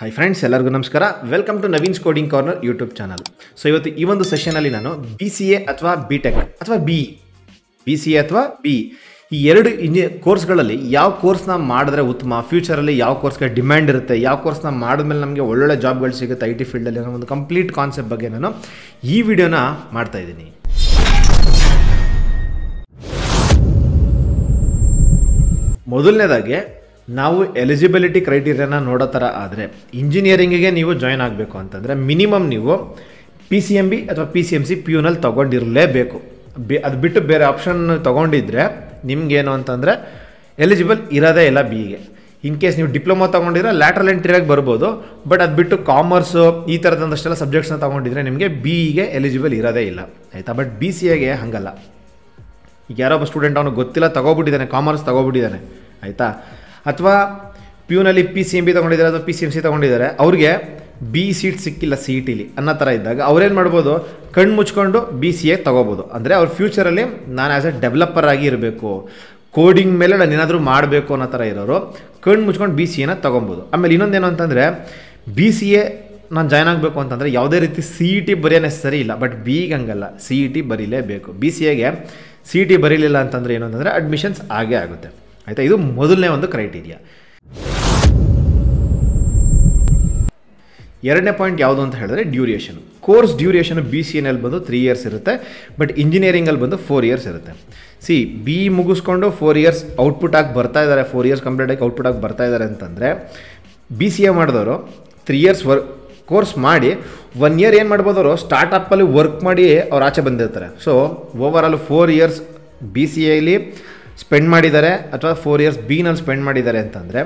Hi friends, ಎಲ್ಲರಿಗೂ ನಮಸ್ಕಾರ. Welcome to Naveen's coding corner YouTube channel. So ಇವತ್ತು ಈ ಒಂದು ಸೆಷನಲ್ಲಿ ನಾನು BCA ಅಥವಾ BTech ಅಥವಾ BCA ಅಥವಾ ಈ ಎರಡು ಕೋರ್ಸ್ಗಳಲ್ಲಿ ಯಾವ ಕೋರ್ಸ್ನ ಮಾಡಿದ್ರೆ ಉತ್ತಮ, ಫ್ಯೂಚರಲ್ಲಿ ಯಾವ ಕೋರ್ಸ್ಗೆ ಡಿಮ್ಯಾಂಡ್ ಇರುತ್ತೆ, ಯಾವ ಕೋರ್ಸ್ನ ಮಾಡಿದ್ಮೇಲೆ ನಮಗೆ ಒಳ್ಳೊಳ್ಳೆ ಜಾಬ್ಗಳು ಸಿಗುತ್ತೆ IT ಫೀಲ್ಡಲ್ಲಿ ಅನ್ನೋ ಒಂದು ಕಂಪ್ಲೀಟ್ ಕಾನ್ಸೆಪ್ಟ್ ಬಗ್ಗೆ ನಾನು ಈ ವಿಡಿಯೋನ ಮಾಡ್ತಾ ಇದ್ದೀನಿ. ಮೊದಲನೇದಾಗಿ ನಾವು ಎಲಿಜಿಬಿಲಿಟಿ ಕ್ರೈಟೀರಿಯಾನ ನೋಡೋ ಥರ ಆದರೆ ಇಂಜಿನಿಯರಿಂಗಿಗೆ ನೀವು ಜಾಯ್ನ್ ಆಗಬೇಕು ಅಂತಂದರೆ ಮಿನಿಮಮ್ ನೀವು PCMB ಅಥವಾ PCMC PUನಲ್ಲಿ ತೊಗೊಂಡಿರಲೇಬೇಕು. ಅದು ಬಿಟ್ಟು ಬೇರೆ ಆಪ್ಷನ್ ತೊಗೊಂಡಿದ್ರೆ ನಿಮಗೇನು ಅಂತಂದರೆ ಎಲಿಜಿಬಲ್ ಇರೋದೇ ಇಲ್ಲ BEಗೆ. ಇನ್ ಕೇಸ್ ನೀವು ಡಿಪ್ಲೊಮಾ ತೊಗೊಂಡಿದ್ರೆ ಲ್ಯಾಟ್ರಲ್ ಎಂಟ್ರಿಯಾಗಿ ಬರ್ಬೋದು, ಬಟ್ ಅದು ಬಿಟ್ಟು ಕಾಮರ್ಸು ಈ ಥರದಂದಷ್ಟೆಲ್ಲ ಸಬ್ಜೆಕ್ಟ್ಸ್ನ ತೊಗೊಂಡಿದ್ರೆ ನಿಮಗೆ BEಗೆ ಎಲಿಜಿಬಲ್ ಇರೋದೇ ಇಲ್ಲ, ಆಯಿತಾ. ಬಟ್ BCAಗೆ ಹಾಗಲ್ಲ. ಈಗ ಯಾರೋ ಒಬ್ಬ ಸ್ಟೂಡೆಂಟ್ ಅವನು ಗೊತ್ತಿಲ್ಲ ತೊಗೊಬಿಟ್ಟಿದ್ದಾನೆ, ಕಾಮರ್ಸ್ ತೊಗೊಬಿಟ್ಟಿದ್ದಾನೆ, ಆಯಿತಾ, ಅಥವಾ PUನಲ್ಲಿ PCMB ತೊಗೊಂಡಿದ್ದಾರೆ ಅಥವಾ PCMC ತೊಗೊಂಡಿದ್ದಾರೆ, ಅವ್ರಿಗೆ BE ಸೀಟ್ ಸಿಕ್ಕಿಲ್ಲ CETಲಿ ಅನ್ನೋ ಥರ ಇದ್ದಾಗ ಅವ್ರೇನು ಮಾಡ್ಬೋದು, ಕಣ್ಣು ಮುಚ್ಕೊಂಡು BCA ತೊಗೋಬೋದು. ಅಂದರೆ ಅವ್ರ ಫ್ಯೂಚರಲ್ಲಿ ನಾನು ಆ್ಯಸ್ ಎ ಡೆವಲಪರ್ ಆಗಿ ಇರಬೇಕು, ಕೋಡಿಂಗ್ ಮೇಲೆ ನಾನು ಏನಾದರೂ ಮಾಡಬೇಕು ಅನ್ನೋ ಥರ ಇರೋರು ಕಣ್ಣು ಮುಚ್ಕೊಂಡು BCAನ ತೊಗೊಬೋದು. ಆಮೇಲೆ ಇನ್ನೊಂದೇನು ಅಂತಂದರೆ BCA ನಾನು ಜಾಯ್ನ್ ಆಗಬೇಕು ಅಂತಂದರೆ ಯಾವುದೇ ರೀತಿ CET ಬರೆಯೋನೇ ಸರಿ ಇಲ್ಲ. ಬಟ್ BEಗೆ ಹಂಗಲ್ಲ, CET ಬರೀಲೇಬೇಕು. BCAಗೆ CET ಬರೀಲಿಲ್ಲ ಅಂತಂದರೆ ಏನು ಅಂತಂದರೆ ಅಡ್ಮಿಷನ್ಸ್ ಆಗೇ ಆಗುತ್ತೆ, ಆಯಿತಾ. ಇದು ಮೊದಲನೇ ಒಂದು ಕ್ರೈಟೀರಿಯಾ. ಎರಡನೇ ಪಾಯಿಂಟ್ ಯಾವುದು ಅಂತ ಹೇಳಿದ್ರೆ ಡ್ಯೂರೇಷನ್. ಕೋರ್ಸ್ ಡ್ಯೂರೇಷನ್ BCAನಲ್ಲಿ ಬಂದು 3 ಇಯರ್ಸ್ ಇರುತ್ತೆ, ಬಟ್ ಇಂಜಿನಿಯರಿಂಗಲ್ಲಿ ಬಂದು 4 ಇಯರ್ಸ್ ಇರುತ್ತೆ. BE ಮುಗಿಸ್ಕೊಂಡು 4 ಇಯರ್ಸ್ ಔಟ್ಪುಟ್ ಆಗಿ ಬರ್ತಾ ಇದ್ದಾರೆ, 4 ಇಯರ್ಸ್ ಕಂಪ್ಲೀಟ್ ಆಗಿ ಔಟ್ಪುಟ್ ಆಗಿ ಬರ್ತಾ ಇದ್ದಾರೆ ಅಂತಂದರೆ BCA ಮಾಡಿದವರು 3 ಇಯರ್ಸ್ ಕೋರ್ಸ್ ಮಾಡಿ 1 ಇಯರ್ ಏನು ಮಾಡ್ಬೋದು, ಅವರು ಸ್ಟಾರ್ಟಪ್ಪಲ್ಲಿ ವರ್ಕ್ ಮಾಡಿ ಅವ್ರು ಆಚೆ ಬಂದಿರ್ತಾರೆ. ಸೊ ಓವರಾಲ್ 4 ಇಯರ್ಸ್ BCAಲಿ ಸ್ಪೆಂಡ್ ಮಾಡಿದ್ದಾರೆ ಅಥವಾ 4 ಇಯರ್ಸ್ BEನಲ್ಲಿ ಸ್ಪೆಂಡ್ ಮಾಡಿದ್ದಾರೆ ಅಂತಂದರೆ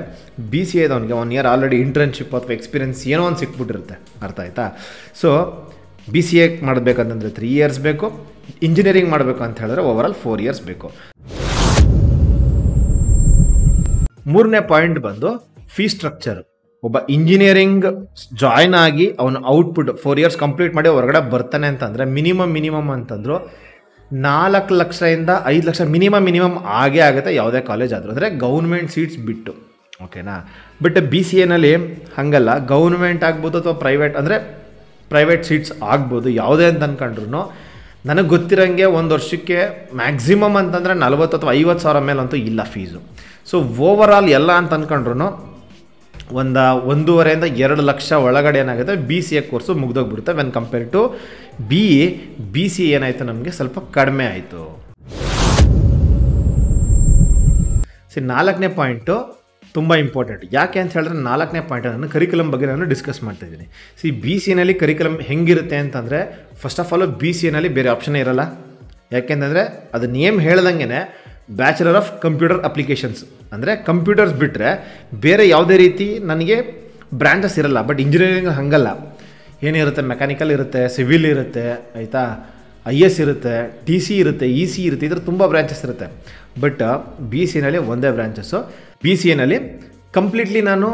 BCAದವನಿಗೆ 1 ಇಯರ್ ಆಲ್ರೆಡಿ ಇಂಟರ್ನ್ಶಿಪ್ ಅಥವಾ ಎಕ್ಸ್ಪೀರಿಯನ್ಸ್ ಏನೋ ಒಂದು ಸಿಕ್ಬಿಟ್ಟಿರುತ್ತೆ, ಅರ್ಥ ಆಯ್ತಾ. ಸೊ BCA ಮಾಡಬೇಕಂತಂದರೆ 3 ಇಯರ್ಸ್ ಬೇಕು, ಇಂಜಿನಿಯರಿಂಗ್ ಮಾಡಬೇಕು ಅಂತ ಹೇಳಿದ್ರೆ ಓವರಾಲ್ 4 ಇಯರ್ಸ್ ಬೇಕು. ಮೂರನೇ ಪಾಯಿಂಟ್ ಬಂದು ಫೀ ಸ್ಟ್ರಕ್ಚರ್. ಒಬ್ಬ ಇಂಜಿನಿಯರಿಂಗ್ ಜಾಯ್ನ್ ಆಗಿ ಅವನು ಔಟ್ಪುಟ್ 4 ಇಯರ್ಸ್ ಕಂಪ್ಲೀಟ್ ಮಾಡಿ ಹೊರಗಡೆ ಬರ್ತಾನೆ ಅಂತಂದರೆ ಮಿನಿಮಮ್ ಅಂತಂದ್ರು 4 ಲಕ್ಷದಿಂದ 5 ಲಕ್ಷ ಮಿನಿಮಮ್ ಆಗೇ ಆಗುತ್ತೆ ಯಾವುದೇ ಕಾಲೇಜ್ ಆದರೂ, ಅಂದರೆ ಗೌರ್ಮೆಂಟ್ ಸೀಟ್ಸ್ ಬಿಟ್ಟು, ಓಕೆನಾ. ಬಟ್ BCAನಲ್ಲಿ ಹಾಗಲ್ಲ, ಗೌರ್ಮೆಂಟ್ ಆಗ್ಬೋದು ಅಥವಾ ಪ್ರೈವೇಟ್ ಸೀಟ್ಸ್ ಆಗ್ಬೋದು, ಯಾವುದೇ ಅಂತ ಅಂದ್ಕೊಂಡ್ರು ನನಗೆ ಗೊತ್ತಿರೋಂಗೆ ಒಂದು ವರ್ಷಕ್ಕೆ ಮ್ಯಾಕ್ಸಿಮಮ್ ಅಂತಂದರೆ 40 ಅಥವಾ 50 ಸಾವಿರ ಮೇಲಂತೂ ಇಲ್ಲ ಫೀಸು. ಸೊ ಓವರಾಲ್ ಎಲ್ಲ ಅಂತ ಅಂದ್ಕೊಂಡ್ರು 1.5 ಇಂದ 2 ಲಕ್ಷ ಒಳಗಡೆ ಏನಾಗುತ್ತೆ BCA ಕೋರ್ಸು ಮುಗ್ದೋಗ್ಬಿಡುತ್ತೆ. ವೆನ್ ಕಂಪೇರ್ ಟು BCA ಏನಾಯಿತು, ನಮಗೆ ಸ್ವಲ್ಪ ಕಡಿಮೆ ಆಯಿತು. ನಾಲ್ಕನೇ ಪಾಯಿಂಟು ತುಂಬ ಇಂಪಾರ್ಟೆಂಟ್. ಯಾಕೆ ಅಂತ ಹೇಳಿದ್ರೆ 4ನೇ ಪಾಯಿಂಟ್ ನಾನು ಕರಿಕ್ಯುಲಮ್ ಬಗ್ಗೆ ನಾನು ಡಿಸ್ಕಸ್ ಮಾಡ್ತಾಯಿದ್ದೀನಿ. BCAನಲ್ಲಿ ಕರಿಕ್ಯುಲಮ್ ಹೆಂಗಿರುತ್ತೆ ಅಂತಂದರೆ ಫಸ್ಟ್ ಆಫ್ ಆಲ್ BCAನಲ್ಲಿ ಬೇರೆ ಆಪ್ಷನ್ನೇ ಇರೋಲ್ಲ. ಯಾಕೆಂತಂದರೆ ಅದು ನೇಮ್ ಹೇಳ್ದಂಗೆ ಬ್ಯಾಚುಲರ್ ಆಫ್ ಕಂಪ್ಯೂಟರ್ ಅಪ್ಲಿಕೇಶನ್ಸ್, ಅಂದರೆ ಕಂಪ್ಯೂಟರ್ಸ್ ಬಿಟ್ಟರೆ ಬೇರೆ ಯಾವುದೇ ರೀತಿ ನನಗೆ ಬ್ರಾಂಚಸ್ ಇರಲ್ಲ. ಬಟ್ ಇಂಜಿನಿಯರಿಂಗ್ ಹಾಗಲ್ಲ, ಏನಿರುತ್ತೆ, ಮೆಕ್ಯಾನಿಕಲ್ ಇರುತ್ತೆ, ಸಿವಿಲ್ ಇರುತ್ತೆ, ಆಯಿತಾ, IS ಇರುತ್ತೆ, TC ಇರುತ್ತೆ, EC ಇರುತ್ತೆ, ಇದರ ತುಂಬ ಬ್ರಾಂಚಸ್ ಇರುತ್ತೆ. ಬಟ್ BCAನಲ್ಲಿ ಒಂದೇ ಬ್ರಾಂಚಸ್ಸು. BCAನಲ್ಲಿ ಕಂಪ್ಲೀಟ್ಲಿ ನಾನು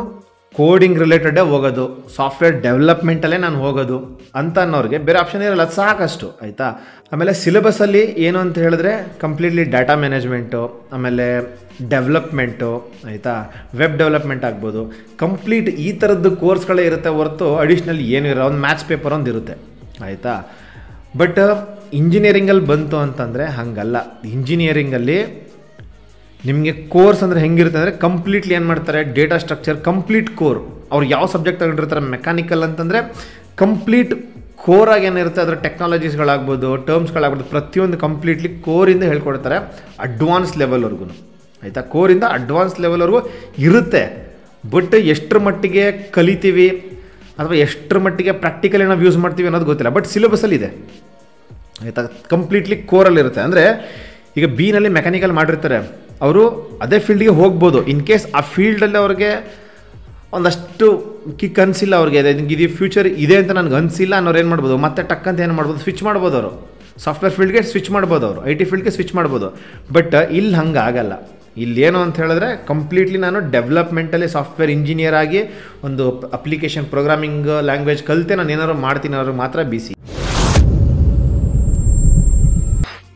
ಕೋಡಿಂಗ್ ರಿಲೇಟೆಡೇ ಹೋಗೋದು, ಸಾಫ್ಟ್ವೇರ್ ಡೆವಲಪ್ಮೆಂಟಲ್ಲೇ ನಾನು ಹೋಗೋದು ಅಂತ ಅನ್ನೋರಿಗೆ ಬೇರೆ ಆಪ್ಷನ್ ಇರಲ್ಲ, ಅದು ಸಾಕಷ್ಟು, ಆಯಿತಾ. ಆಮೇಲೆ ಸಿಲೆಬಸ್ಸಲ್ಲಿ ಏನು ಅಂತ ಹೇಳಿದ್ರೆ ಕಂಪ್ಲೀಟ್ಲಿ ಡಾಟಾ ಮ್ಯಾನೇಜ್ಮೆಂಟು, ಆಮೇಲೆ ಡೆವಲಪ್ಮೆಂಟು, ಆಯಿತಾ, ವೆಬ್ ಡೆವಲಪ್ಮೆಂಟ್ ಆಗ್ಬೋದು, ಕಂಪ್ಲೀಟ್ ಈ ಥರದ್ದು ಕೋರ್ಸ್ಗಳೇ ಇರುತ್ತೆ ಹೊರತು ಅಡಿಷ್ನಲ್ ಏನೂ ಇರೋ ಒಂದು ಮ್ಯಾಥ್ಸ್ ಪೇಪರ್ ಒಂದು ಇರುತ್ತೆ, ಆಯಿತಾ. ಬಟ್ ಇಂಜಿನಿಯರಿಂಗಲ್ಲಿ ಬಂತು ಅಂತಂದರೆ ಹಾಗಲ್ಲ. ಇಂಜಿನಿಯರಿಂಗಲ್ಲಿ ನಿಮಗೆ ಕೋರ್ಸ್ ಅಂದರೆ ಹೆಂಗಿರುತ್ತೆ ಅಂದರೆ ಕಂಪ್ಲೀಟ್ಲಿ ಏನು ಮಾಡ್ತಾರೆ, ಡೇಟಾ ಸ್ಟ್ರಕ್ಚರ್ ಕಂಪ್ಲೀಟ್ ಕೋರ್. ಅವ್ರು ಯಾವ ಸಬ್ಜೆಕ್ಟ್ ತಗೊಂಡಿರ್ತಾರೆ, ಮೆಕ್ಯಾನಿಕಲ್ ಅಂತಂದರೆ ಕಂಪ್ಲೀಟ್ ಕೋರಾಗಿ ಏನಿರುತ್ತೆ ಅದರ ಟೆಕ್ನಾಲಜೀಸ್ಗಳಾಗ್ಬೋದು, ಟರ್ಮ್ಸ್ಗಳಾಗ್ಬೋದು, ಪ್ರತಿಯೊಂದು ಕಂಪ್ಲೀಟ್ಲಿ ಕೋರಿಂದ ಹೇಳ್ಕೊಡ್ತಾರೆ ಅಡ್ವಾನ್ಸ್ ಲೆವೆಲ್ವರೆಗೂ, ಆಯಿತಾ. ಕೋರಿಂದ ಅಡ್ವಾನ್ಸ್ ಲೆವೆಲ್ವರೆಗೂ ಇರುತ್ತೆ. ಬಟ್ ಎಷ್ಟರ ಮಟ್ಟಿಗೆ ಕಲಿತೀವಿ ಅಥವಾ ಎಷ್ಟರ ಮಟ್ಟಿಗೆ ಪ್ರಾಕ್ಟಿಕಲಿ ನಾವು ಯೂಸ್ ಮಾಡ್ತೀವಿ ಅನ್ನೋದು ಗೊತ್ತಿಲ್ಲ. ಬಟ್ ಸಿಲೆಬಸ್ಸಲ್ಲಿದೆ, ಆಯಿತಾ, ಕಂಪ್ಲೀಟ್ಲಿ ಕೋರಲ್ಲಿರುತ್ತೆ. ಅಂದರೆ ಈಗ Bನಲ್ಲಿ ಮೆಕ್ಯಾನಿಕಲ್ ಮಾಡಿರ್ತಾರೆ, ಅವರು ಅದೇ ಫೀಲ್ಡ್ಗೆ ಹೋಗ್ಬೋದು. ಇನ್ ಕೇಸ್ ಆ ಫೀಲ್ಡಲ್ಲಿ ಅವ್ರಿಗೆ ಒಂದಷ್ಟು ಕಿಕ್ ಅನಿಸಿಲ್ಲ, ಅವ್ರಿಗೆ ಇದು ಫ್ಯೂಚರ್ ಇದೆ ಅಂತ ನನಗೆ ಅನಿಸಿಲ್ಲ ಅನ್ನೋರು ಏನು ಮಾಡ್ಬೋದು, ಮತ್ತೆ ಟಕ್ ಅಂತ ಏನು ಮಾಡ್ಬೋದು, ಸ್ವಿಚ್ ಮಾಡ್ಬೋದು. ಅವರು ಸಾಫ್ಟ್ವೇರ್ ಫೀಲ್ಡ್ಗೆ ಸ್ವಿಚ್ ಮಾಡ್ಬೋದು, ಅವರು IT ಫೀಲ್ಡ್ಗೆ ಸ್ವಿಚ್ ಮಾಡ್ಬೋದು. ಬಟ್ ಇಲ್ಲಿ ಹಂಗೆ ಆಗಲ್ಲ. ಇಲ್ಲೇನು ಅಂತ ಹೇಳಿದ್ರೆ ಕಂಪ್ಲೀಟ್ಲಿ ನಾನು ಡೆವಲಪ್ಮೆಂಟಲ್ಲಿ ಸಾಫ್ಟ್ವೇರ್ ಇಂಜಿನಿಯರ್ ಆಗಿ ಒಂದು ಅಪ್ಲಿಕೇಶನ್ ಪ್ರೋಗ್ರಾಮಿಂಗ್ ಲ್ಯಾಂಗ್ವೇಜ್ ಕಲಿತೆ ನಾನು ಏನಾದ್ರು ಮಾಡ್ತೀನಿ ಅವ್ರಿಗೆ ಮಾತ್ರ BC.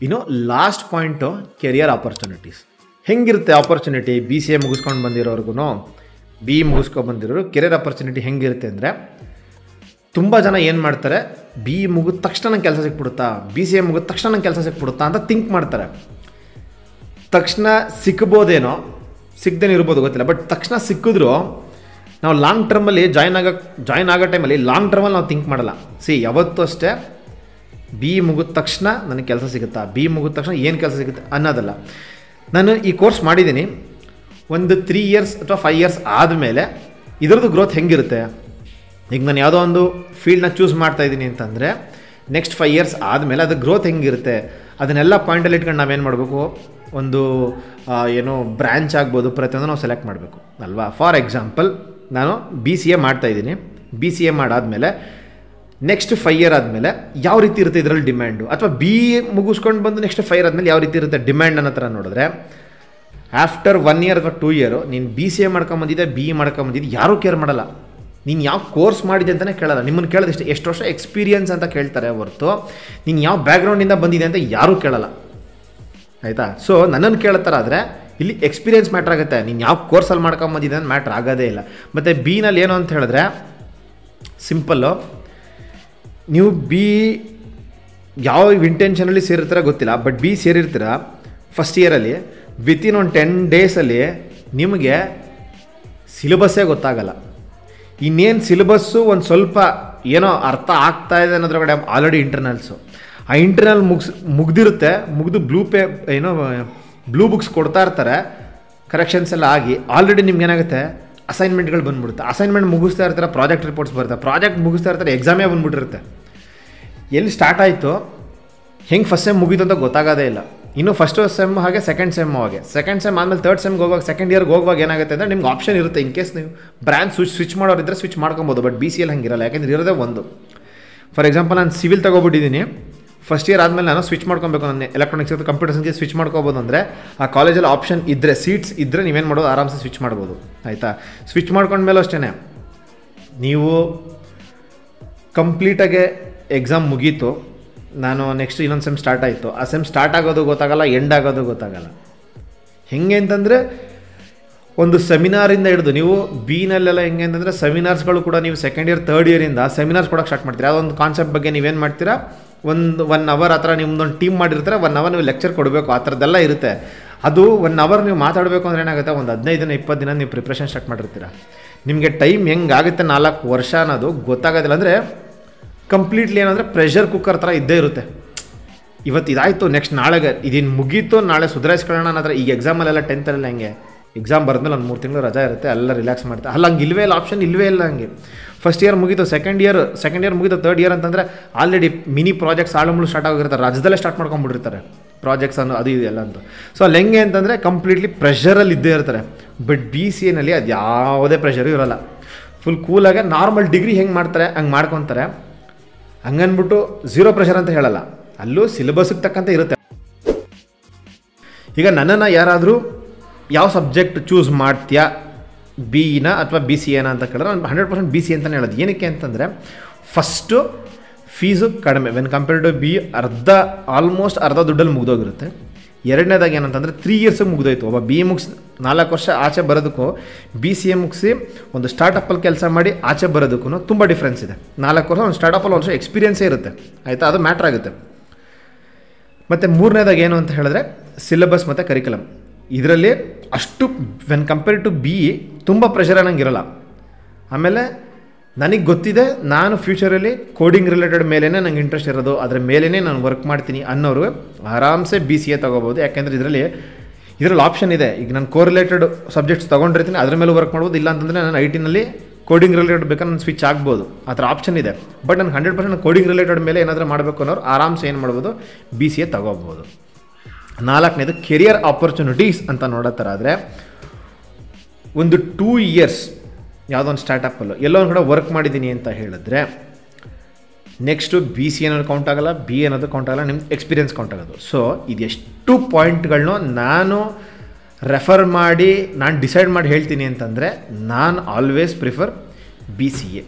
ಇನ್ನು ಲಾಸ್ಟ್ ಪಾಯಿಂಟು ಕೆರಿಯರ್ ಆಪರ್ಚುನಿಟೀಸ್. ಹೆಂಗಿರುತ್ತೆ ಆಪರ್ಚುನಿಟಿ BCA ಮುಗಿಸ್ಕೊಂಡು ಬಂದಿರೋರ್ಗು ಬಿ ಇ ಮುಗಿಸ್ಕೊಬಂದಿರೋರು ಕೆರಿಯರ್ ಆಪರ್ಚುನಿಟಿ ಹೆಂಗಿರುತ್ತೆ ಅಂದರೆ, ತುಂಬ ಜನ ಏನು ಮಾಡ್ತಾರೆ, ಬಿ ಇ ಮುಗಿದ ತಕ್ಷಣ ನಂಗೆ ಕೆಲಸ ಸಿಕ್ಬಿಡುತ್ತಾ, ಬಿ ಸಿ ಎ ಮುಗಿದ ತಕ್ಷಣ ನಂಗೆ ಕೆಲಸ ಸಿಕ್ಬಿಡುತ್ತಾ ಅಂತ ಥಿಂಕ್ ಮಾಡ್ತಾರೆ. ತಕ್ಷಣ ಸಿಕ್ಬೋದೇನೋ, ಸಿಕ್ಕದೇನೋ ಇರ್ಬೋದು ಗೊತ್ತಿಲ್ಲ, ಬಟ್ ತಕ್ಷಣ ಸಿಕ್ಕಿದ್ರು ನಾವು ಲಾಂಗ್ ಟರ್ಮಲ್ಲಿ ಜಾಯ್ನ್ ಆಗೋ ಟೈಮಲ್ಲಿ ಲಾಂಗ್ ಟರ್ಮಲ್ಲಿ ನಾವು ಥಿಂಕ್ ಮಾಡಲ್ಲ. ಯಾವತ್ತೂ ಅಷ್ಟೇ ಬಿ ಇ ಮುಗಿದ ತಕ್ಷಣ ನನಗೆ ಕೆಲಸ ಸಿಗುತ್ತಾ, ಬಿ ಇ ಮುಗಿದ ತಕ್ಷಣ ಏನು ಕೆಲಸ ಸಿಗುತ್ತೆ ಅನ್ನೋದಲ್ಲ. ನಾನು ಈ ಕೋರ್ಸ್ ಮಾಡಿದ್ದೀನಿ, ಒಂದು 3 ಇಯರ್ಸ್ ಅಥವಾ 5 ಇಯರ್ಸ್ ಆದಮೇಲೆ ಇದರದ್ದು ಗ್ರೋತ್ ಹೆಂಗಿರುತ್ತೆ. ಈಗ ನಾನು ಯಾವುದೋ ಒಂದು ಫೀಲ್ಡ್ನ ಚೂಸ್ ಮಾಡ್ತಾಯಿದ್ದೀನಿ ಅಂತಂದರೆ ನೆಕ್ಸ್ಟ್ 5 ಇಯರ್ಸ್ ಆದಮೇಲೆ ಅದು ಗ್ರೋತ್ ಹೆಂಗಿರುತ್ತೆ ಅದನ್ನೆಲ್ಲ ಪಾಯಿಂಟಲ್ಲಿ ಇಟ್ಕೊಂಡು ನಾವೇನು ಮಾಡಬೇಕು, ಒಂದು ಏನೋ ಬ್ರ್ಯಾಂಚ್ ಆಗ್ಬೋದು, ಪ್ರತಿಯೊಂದು ನಾವು ಸೆಲೆಕ್ಟ್ ಮಾಡಬೇಕು ಅಲ್ವಾ. ಫಾರ್ ಎಕ್ಸಾಂಪಲ್ ನಾನು ಬಿ ಸಿ ಎ ಮಾಡ್ತಾಯಿದ್ದೀನಿ, ಬಿ ಸಿ ಎ ಮಾಡಾದಮೇಲೆ ನೆಕ್ಸ್ಟ್ 5 ಇಯರ್ ಆದಮೇಲೆ ಯಾವ ರೀತಿ ಇರುತ್ತೆ ಇದರಲ್ಲಿ ಡಿಮ್ಯಾಂಡು, ಅಥವಾ ಬಿ ಮುಗಿಸ್ಕೊಂಡು ಬಂದು ನೆಕ್ಸ್ಟ್ 5 ಇಯರ್ ಆದಮೇಲೆ ಯಾವ ರೀತಿ ಇರುತ್ತೆ ಡಿಮ್ಯಾಂಡ್ ಅನ್ನೋ ಥರ ನೋಡಿದ್ರೆ, ಆಫ್ಟರ್ 1 ಇಯರ್ ಅಥವಾ 2 ಇಯರು ನೀನು ಬಿ ಸಿ ಎ ಮಾಡ್ಕೊಂಬಂದಿದ್ದೆ, ಬಿ ಇ ಮಾಡ್ಕೊಂಬಂದಿದ್ದು ಯಾರೂ ಕೇರ್ ಮಾಡಲ್ಲ. ನೀನು ಯಾವ ಕೋರ್ಸ್ ಮಾಡಿದೆ ಅಂತಲೇ ಕೇಳಲ್ಲ. ನಿಮ್ಮನ್ನು ಕೇಳೋದು ಎಷ್ಟು ವರ್ಷ ಎಕ್ಸ್ಪೀರಿಯನ್ಸ್ ಅಂತ ಕೇಳ್ತಾರೆ ಹೊರತು ನೀನು ಯಾವ ಬ್ಯಾಕ್ಗ್ರೌಂಡಿಂದ ಬಂದಿದೆ ಅಂತ ಯಾರೂ ಕೇಳಲ್ಲ, ಆಯಿತಾ. ಸೊ ನನ್ನನ್ನು ಕೇಳ್ತಾರೆ ಆದರೆ ಇಲ್ಲಿ ಎಕ್ಸ್ಪೀರಿಯನ್ಸ್ ಮ್ಯಾಟ್ರ್ ಆಗುತ್ತೆ, ನೀನು ಯಾವ ಕೋರ್ಸಲ್ಲಿ ಮಾಡ್ಕೊಂಬಂದಿದೆ ಅಂತ ಮ್ಯಾಟ್ರ್ ಆಗೋದೇ ಇಲ್ಲ. ಮತ್ತು ಬಿನಲ್ಲಿ ಏನು ಅಂತ ಹೇಳಿದ್ರೆ ಸಿಂಪಲ್ಲು, ನೀವು ಬಿ ಯಾವ ಇಂಟೆನ್ಷನಲ್ಲಿ ಸೇರಿರ್ತೀರ ಗೊತ್ತಿಲ್ಲ, ಬಟ್ ಬಿ ಸೇರಿರ್ತೀರ ಫಸ್ಟ್ ಇಯರಲ್ಲಿ, ವಿತಿನ್ ಒಂದು 10 ಡೇಸಲ್ಲಿ ನಿಮಗೆ ಸಿಲೆಬಸ್ಸೇ ಗೊತ್ತಾಗಲ್ಲ. ಇನ್ನೇನು ಸಿಲೆಬಸ್ಸು ಒಂದು ಸ್ವಲ್ಪ ಏನೋ ಅರ್ಥ ಆಗ್ತಾ ಇದೆ ಅನ್ನೋದ್ರೊಳಗಡೆ ಆಲ್ರೆಡಿ ಇಂಟರ್ನಲ್ಸು, ಆ ಇಂಟರ್ನಲ್ ಮುಗ್ದಿರುತ್ತೆ, ಮುಗಿದು ಬ್ಲೂ ಬುಕ್ಸ್ ಕೊಡ್ತಾ ಇರ್ತಾರೆ, ಕರೆಕ್ಷನ್ಸ್ ಎಲ್ಲ ಆಗಿ ಆಲ್ರೆಡಿ ನಿಮ್ಗೆ ಏನಾಗುತ್ತೆ, ಅಸೈನ್ಮೆಂಟ್ಗಳು ಬಂದ್ಬಿಡುತ್ತೆ. ಅಸೈನ್ಮೆಂಟ್ ಮುಗಿಸ್ತಾ ಇರ್ತಾರೆ, ಪ್ರಾಜೆಕ್ಟ್ ರಿಪೋರ್ಟ್ಸ್ ಬರುತ್ತೆ, ಪ್ರಾಜೆಕ್ಟ್ ಮುಗಿಸ್ತಾ ಇರ್ತಾರೆ, ಎಕ್ಸಾಮೇ ಬಂದ್ಬಿಟ್ಟಿರುತ್ತೆ. ಎಲ್ಲಿ ಸ್ಟಾರ್ಟ್ ಆಯಿತು, ಹೆಂಗೆ ಫಸ್ಟ್ ಸೆಮ್ ಮುಗೀತು ಅಂತ ಗೊತ್ತಾಗೋದೇ ಇಲ್ಲ. ಇನ್ನು ಫಸ್ಟ್ ಸೆಮ್ ಹಾಗೆ ಸೆಕೆಂಡ್ ಸೆಮ್ ಹಾಗೆ, ಸೆಕೆಂಡ್ ಸೆಮ್ ಆದಮೇಲೆ ಥರ್ಡ್ ಸೆಮ್ಗೆ ಹೋಗುವಾಗ, ಸೆಕೆಂಡ್ ಇಯರ್ಗೆ ಹೋಗುವಾಗ ಏನಾಗುತ್ತೆ ಅಂದರೆ ನಿಮ್ಗೆ ಆಪ್ಷನ್ ಇರುತ್ತೆ. ಇನ್ ಕೇಸ್ ನೀವು ಬ್ರಾಂಚ್ ಸ್ವಿಚ್ ಮಾಡೋರಿದ್ದರೆ ಸ್ವಿಚ್ ಮಾಡ್ಕೊಬೋದು, ಬಟ್ ಬಿ ಸಿ ಎಲ್ ಹಂಗಿರಲ್ಲ, ಯಾಕೆಂದ್ರೆ ಇರೋದೇ ಒಂದು. ಫಾರ್ ಎಕ್ಸಾಂಪಲ್ ನಾನು ಸಿವಿಲ್ ತೊಗೊಬಿಟ್ಟಿದ್ದೀನಿ, ಫಸ್ಟ್ ಇಯರ್ ಆದಮೇಲೆ ನಾನು ಸ್ವಿಚ್ ಮಾಡ್ಕೊಬೇಕು, ನಾನು ಎಲೆಕ್ಟ್ರಾನಿಕ್ಸ್ ಅಥವಾ ಕಂಪ್ಯೂಟರ್ ಸೈನ್ಸ್ಗೆ ಸ್ವಿಚ್ ಮಾಡ್ಕೋಬೋದು ಅಂದರೆ ಆ ಕಾಲೇಜಲ್ಲಿ ಆಪ್ಷನ್ ಇದ್ದರೆ, ಸೀಟ್ಸ್ ಇದ್ದರೆ ನೀವೇನು ಮಾಡೋದು, ಆರಾಮ್ಸೆ ಸ್ವಿಚ್ ಮಾಡ್ಬೋದು, ಆಯಿತಾ. ಸ್ವಿಚ್ ಮಾಡ್ಕೊಂಡ್ಮೇಲೆ ಅಷ್ಟೇ ನೀವು ಕಂಪ್ಲೀಟಾಗೆ ಎಕ್ಸಾಮ್ ಮುಗೀತು, ನಾನು ನೆಕ್ಸ್ಟ್ ಇನ್ನೊಂದು ಸೆಮ್ ಸ್ಟಾರ್ಟ್ ಆಯಿತು, ಆ ಸೆಮ್ ಸ್ಟಾರ್ಟ್ ಆಗೋದು ಗೊತ್ತಾಗಲ್ಲ, ಎಂಡ್ ಆಗೋದು ಗೊತ್ತಾಗಲ್ಲ. ಹೆಂಗೆ ಅಂತಂದರೆ ಒಂದು ಸೆಮಿನಾರಿಂದ ಹಿಡಿದು ನೀವು ಬಿನಲ್ಲೆಲ್ಲ ಹೆಂಗೆ ಅಂತಂದರೆ ಸೆಮಿನಾರ್ಸ್ಗಳು ಕೂಡ ನೀವು ಸೆಕೆಂಡ್ ಇಯರ್ ಥರ್ಡ್ ಇಯರಿಂದ ಸೆಮಿನಾರ್ಸ್ ಕೊಡೋಕ್ಕೆ ಸ್ಟಾರ್ಟ್ ಮಾಡ್ತೀರಾ. ಅದೊಂದು ಕಾನ್ಸೆಪ್ಟ್ ಬಗ್ಗೆ ನೀವೇನು ಮಾಡ್ತೀರಾ, ಒಂದು 1 ಅವರ್ ಆ ಥರ ನಿಮ್ಮದೊಂದು ಟೀಮ್ ಮಾಡಿರ್ತಾರೆ, 1 ಅವರ್ ನೀವು ಲೆಕ್ಚರ್ ಕೊಡಬೇಕು, ಆ ಥರದ್ದೆಲ್ಲ ಇರುತ್ತೆ. ಅದು 1 ಅವರ್ ನೀವು ಮಾತಾಡಬೇಕು ಅಂದರೆ ಏನಾಗುತ್ತೆ, ಒಂದು 15 ದಿನ 20 ದಿನ ನೀವು ಪ್ರಿಪ್ರೇಷನ್ ಸ್ಟಾರ್ಟ್ ಮಾಡಿರ್ತೀರ. ನಿಮಗೆ ಟೈಮ್ ಹೆಂಗಾಗುತ್ತೆ 4 ವರ್ಷ ಅನ್ನೋದು ಗೊತ್ತಾಗೋದಿಲ್ಲ. ಅಂದರೆ ಕಂಪ್ಲೀಟ್ಲಿ ಏನಂದರೆ ಪ್ರೆಷರ್ ಕುಕ್ಕರ್ ಥರ ಇದ್ದೇ ಇರುತ್ತೆ. ಇವತ್ತು ಇದಾಯಿತು, ನೆಕ್ಸ್ಟ್ ನಾಳೆಗೆ ಇದನ್ನು ಮುಗೀತು, ನಾಳೆ ಸುಧಾರಿಸ್ಕೊಳ್ಳೋಣ ಅನ್ನೋದ್ರೆ. ಈಗ ಎಕ್ಸಾಮಲ್ಲೆಲ್ಲ 10th ಹೆಂಗೆ, ಎಕ್ಸಾಮ್ ಬರೆದ್ಮೇಲೆ ಒಂದು 3 ತಿಂಗಳು ರಜಾ ಇರುತ್ತೆ, ಎಲ್ಲ ರಿಲ್ಯಾಕ್ಸ್ ಮಾಡ್ತಾರೆ. ಅಲ್ಲ ಹಂಗೆ ಇಲ್ಲವೇ ಇಲ್ಲ, ಆಪ್ಷನ್ ಇಲ್ಲವೇ ಇಲ್ಲ. ಹಂಗೆ ಫಸ್ಟ್ ಇಯರ್ ಮುಗೀತು, ಸೆಕೆಂಡ್ ಇಯರ್ ಮುಗೀತು, ಥರ್ಡ್ ಇಯರ್ ಅಂತಂದರೆ ಆಲ್ರೆಡಿ ಮಿನಿ ಪ್ರಾಜೆಕ್ಟ್ಸ್ ಆಳುಮುಳು ಸ್ಟಾರ್ಟ್ ಆಗಿರ್ತಾರೆ, ರಾಜ್ಯದಲ್ಲೇ ಸ್ಟಾರ್ಟ್ ಮಾಡ್ಕೊಂಡ್ಬಿಟ್ಟಿರ್ತಾರೆ ಪ್ರಾಜೆಕ್ಟ್ಸ್ ಅನ್ನೋ ಅದು ಇದೆಲ್ಲ ಅಂತ. ಸೊ ಅಲ್ಲಿ ಹೆಂಗೆ ಅಂತಂದರೆ ಕಂಪ್ಲೀಟ್ಲಿ ಪ್ರೆಷರಲ್ಲಿ ಇದ್ದೇ ಇರ್ತಾರೆ. ಬಟ್ ಬಿ ಸಿ ಎನಲ್ಲಿ ಅದು ಯಾವುದೇ ಪ್ರೆಷರು ಇರೋಲ್ಲ, ಫುಲ್ ಕೂಲಾಗೆ ನಾರ್ಮಲ್ ಡಿಗ್ರಿ ಹೆಂಗೆ ಮಾಡ್ತಾರೆ ಹಂಗೆ ಮಾಡ್ಕೊತಾರೆ. ಹಂಗನ್ಬಿಟ್ಟು ಝೀರೋ ಪ್ರೆಷರ್ ಅಂತ ಹೇಳಲ್ಲ, ಅಲ್ಲೂ ಸಿಲೆಬಸ್ಗೆ ತಕ್ಕಂತೆ ಇರುತ್ತೆ. ಈಗ ನನ್ನನ್ನು ಯಾರಾದರೂ ಯಾವ ಸಬ್ಜೆಕ್ಟ್ ಚೂಸ್ ಮಾಡ್ತೀಯಾ, ಬಿ ಇನ ಅಥವಾ ಬಿ ಸಿ ಎನ ಅಂತ ಕೇಳಿದ್ರೆ ನಾನು 100% ಬಿ ಸಿ ಅಂತಲೇ ಹೇಳೋದು. ಏನಕ್ಕೆ ಅಂತಂದರೆ ಫಸ್ಟು ಫೀಸು ಕಡಿಮೆ when compare to B, almost ಅರ್ಧ ದುಡ್ಡಲ್ಲಿ ಮುಗಿದೋಗಿರುತ್ತೆ. ಎರಡನೇದಾಗಿ ಏನಂತಂದರೆ 3 ಇಯರ್ಸಿಗೆ ಮುಗಿದೋಯ್ತು. ಒಬ್ಬ ಬಿ ಎ ಮುಗಿಸಿ 4 ವರ್ಷ ಆಚೆ ಬರೋದಕ್ಕೂ ಬಿ ಸಿ ಎ ಮುಗಿಸಿ ಒಂದು ಸ್ಟಾರ್ಟಪ್ಪಲ್ಲಿ ಕೆಲಸ ಮಾಡಿ ಆಚೆ ಬರೋದಕ್ಕೂ ತುಂಬ ಡಿಫ್ರೆನ್ಸ್ ಇದೆ. 4 ವರ್ಷ ಒಂದು ಸ್ಟಾರ್ಟಪ್ಪಲ್ಲಿ ಒಂದು ವರ್ಷ ಎಕ್ಸ್ಪೀರಿಯನ್ಸೇ ಇರುತ್ತೆ, ಆಯಿತಾ, ಅದು ಮ್ಯಾಟ್ರ್ ಆಗುತ್ತೆ. ಮತ್ತು ಮೂರನೇದಾಗಿ ಏನು ಅಂತ ಹೇಳಿದ್ರೆ ಸಿಲೆಬಸ್ ಮತ್ತು ಕರಿಕ್ಯುಲಮ್. ಇದರಲ್ಲಿ ಅಷ್ಟು ವೆನ್ ಕಂಪೇರ್ ಟು ಬಿ ತುಂಬ ಪ್ರೆಷರ್ ಅನ್ನಂಗಿರಲ್ಲ. ಆಮೇಲೆ ನನಗೆ ಗೊತ್ತಿದೆ, ನಾನು ಫ್ಯೂಚರಲ್ಲಿ ಕೋಡಿಂಗ್ ರಿಲೇಟೆಡ್ ಮೇಲೇ ನಂಗೆ ಇಂಟ್ರೆಸ್ಟ್ ಇರೋದು, ಅದರ ಮೇಲೇ ನಾನು ವರ್ಕ್ ಮಾಡ್ತೀನಿ ಅನ್ನೋರು ಆರಾಮ್ಸೆ ಬಿ ಸಿ ಎ ತೊಗೋಬೋದು. ಯಾಕೆಂದರೆ ಇದರಲ್ಲಿ ಆಪ್ಷನ್ ಇದೆ. ಈಗ ನಾನು ಕೋರಿಲೇಟೆಡ್ ಸಬ್ಜೆಕ್ಟ್ಸ್ ತೊಗೊಂಡಿರ್ತೀನಿ, ಅದ್ರ ಮೇಲೆ ವರ್ಕ್ ಮಾಡ್ಬೋದು. ಇಲ್ಲ ಅಂತಂದರೆ ನಾನು ಐ ಟಿನಲ್ಲಿ ಕೋಡಿಂಗ್ ರಿಲೇಟೆಡ್ ಬೇಕಾದ್ರೆ ನಾನು ಸ್ವಿಚ್ ಆಗ್ಬೋದು, ಆ ಥರ ಆಪ್ಷನ್ ಇದೆ. ಬಟ್ ನಾನು 100% ಕೋಡಿಂಗ್ ರಿಲೇಟೆಡ್ ಮೇಲೆ ಏನಾದರೂ ಮಾಡಬೇಕು ಅನ್ನೋರು ಆರಾಮ್ಸೆ ಏನು ಮಾಡ್ಬೋದು, ಬಿ ಸಿ ಎ ತೊಗೋಬೋದು. 4ನೇದು ಕೆರಿಯರ್ ಆಪರ್ಚುನಿಟೀಸ್ ಅಂತ ನೋಡೋ ಥರ ಆದರೆ ಒಂದು 2 ಇಯರ್ಸ್ ಯಾವುದೋ ಒಂದು ಸ್ಟಾರ್ಟಪ್ಪಲ್ಲೂ ಎಲ್ಲೋ ಒಂದು ಕಡೆ ವರ್ಕ್ ಮಾಡಿದ್ದೀನಿ ಅಂತ ಹೇಳಿದ್ರೆ ನೆಕ್ಸ್ಟು ಬಿ ಸಿ ಅನ್ನೋದು ಕೌಂಟ್ ಆಗೋಲ್ಲ, ಬಿ ಅನ್ನೋದು ಕೌಂಟ್ ಆಗೋಲ್ಲ, ನಿಮ್ಮ ಎಕ್ಸ್ಪೀರಿಯನ್ಸ್ ಕೌಂಟ್ ಆಗೋದು. ಸೊ ಇದೆಷ್ಟು ಪಾಯಿಂಟ್ಗಳನ್ನೂ ನಾನು ರೆಫರ್ ಮಾಡಿ ನಾನು ಡಿಸೈಡ್ ಮಾಡಿ ಹೇಳ್ತೀನಿ ಅಂತಂದರೆ ನಾನು always prefer B C A.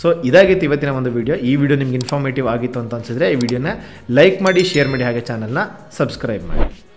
So ಇದಾಗಿತ್ತು ಇವತ್ತಿನ ಒಂದು ವಿಡಿಯೋ. ಈ ವಿಡಿಯೋ ನಿಮ್ಗೆ ಇನ್ಫಾರ್ಮೇಟಿವ್ ಆಗಿತ್ತು ಅಂತ ಅನಿಸಿದ್ರೆ ಈ ವಿಡಿಯೋನ ಲೈಕ್ ಮಾಡಿ, ಶೇರ್ ಮಾಡಿ, ಹಾಗೆ ಚಾನಲ್ನ ಸಬ್ಸ್ಕ್ರೈಬ್ ಮಾಡಿ.